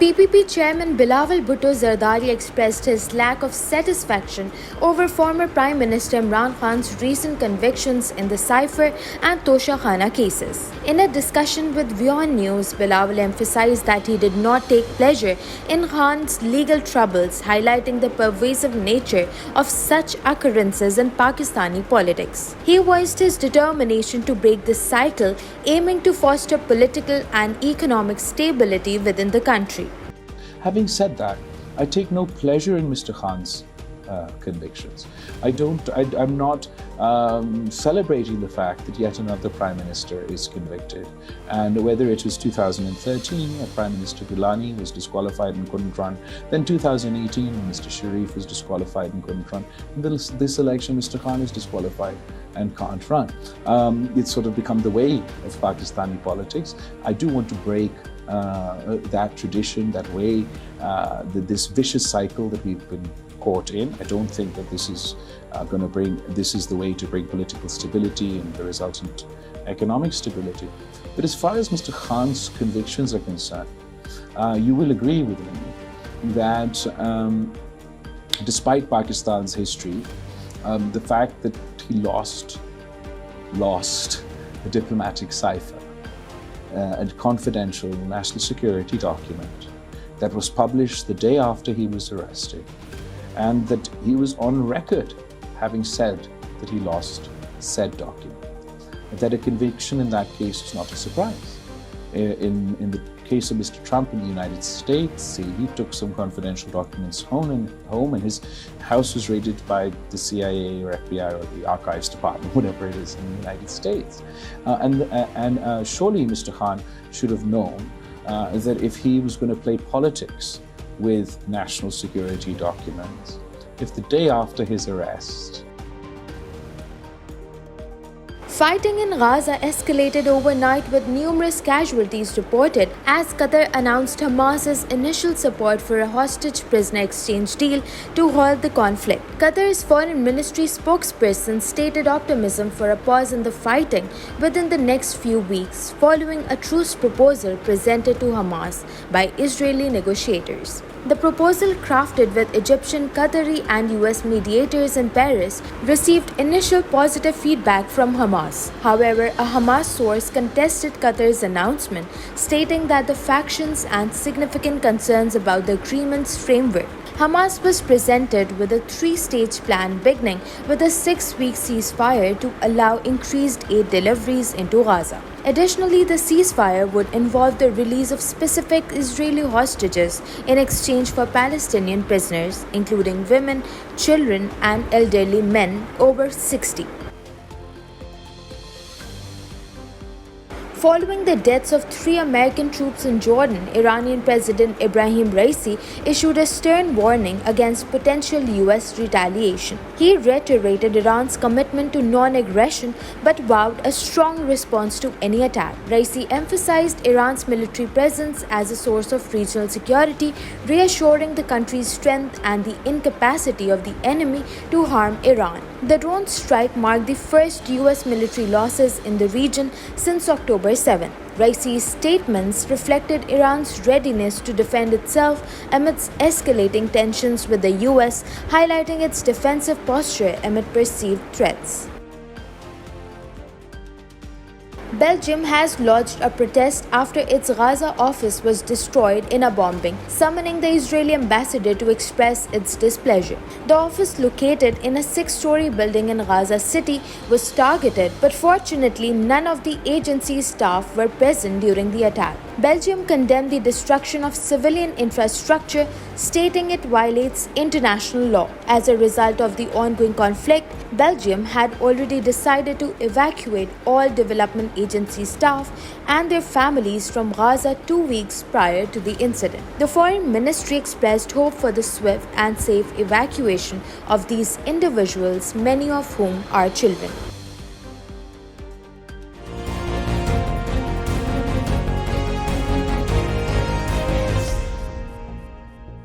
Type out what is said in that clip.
PPP chairman Bilawal Bhutto Zardari expressed his lack of satisfaction over former Prime Minister Imran Khan's recent convictions in the Cypher and Toshakhana cases. In a discussion with DawnNews, Bilawal emphasized that he did not take pleasure in Khan's legal troubles, highlighting the pervasive nature of such occurrences in Pakistani politics. He voiced his determination to break this cycle, aiming to foster political and economic stability within the country. Having said that, I take no pleasure in Mr. Khan's convictions. I'm not celebrating the fact that yet another Prime Minister is convicted. And whether it was 2013, when Prime Minister Gilani was disqualified and couldn't run, then 2018, when Mr. Sharif was disqualified and couldn't run, and then this election, Mr. Khan is disqualified and can't run. It's sort of become the way of Pakistani politics. I do want to break that tradition, that way, this vicious cycle that we've been caught in. I don't think that this is this is the way to bring political stability and the resultant economic stability. But as far as Mr. Khan's convictions are concerned, you will agree with me that despite Pakistan's history, the fact that he lost the diplomatic cipher, a confidential national security document that was published the day after he was arrested, and that he was on record having said that he lost said document. That a conviction in that case is not a surprise. In the case of Mr. Trump in the United States, he took some confidential documents home and his house was raided by the CIA or FBI or the Archives Department, whatever it is in the United States. And surely Mr. Khan should have known that if he was going to play politics with national security documents, if the day after his arrest, Fighting in Gaza escalated overnight with numerous casualties reported as Qatar announced Hamas's initial support for a hostage prisoner exchange deal to halt the conflict. Qatar's foreign ministry spokesperson stated optimism for a pause in the fighting within the next few weeks following a truce proposal presented to Hamas by Israeli negotiators. The proposal, crafted with Egyptian, Qatari and US mediators in Paris, received initial positive feedback from Hamas. However, a Hamas source contested Qatar's announcement, stating that the factions had significant concerns about the agreement's framework. Hamas was presented with a three-stage plan beginning with a 6-week ceasefire to allow increased aid deliveries into Gaza. Additionally, the ceasefire would involve the release of specific Israeli hostages in exchange for Palestinian prisoners, including women, children, and elderly men over 60. Following the deaths of 3 American troops in Jordan, Iranian President Ebrahim Raisi issued a stern warning against potential US retaliation. He reiterated Iran's commitment to non-aggression but vowed a strong response to any attack. Raisi emphasized Iran's military presence as a source of regional security, reassuring the country's strength and the incapacity of the enemy to harm Iran. The drone strike marked the first US military losses in the region since October 7. Raisi's statements reflected Iran's readiness to defend itself amidst escalating tensions with the US, highlighting its defensive posture amid perceived threats. Belgium has lodged a protest after its Gaza office was destroyed in a bombing, summoning the Israeli ambassador to express its displeasure. The office, located in a 6-story building in Gaza City, was targeted, but fortunately none of the agency's staff were present during the attack. Belgium condemned the destruction of civilian infrastructure, stating it violates international law. As a result of the ongoing conflict, Belgium had already decided to evacuate all development agency staff and their families from Gaza 2 weeks prior to the incident. The Foreign Ministry expressed hope for the swift and safe evacuation of these individuals, many of whom are children.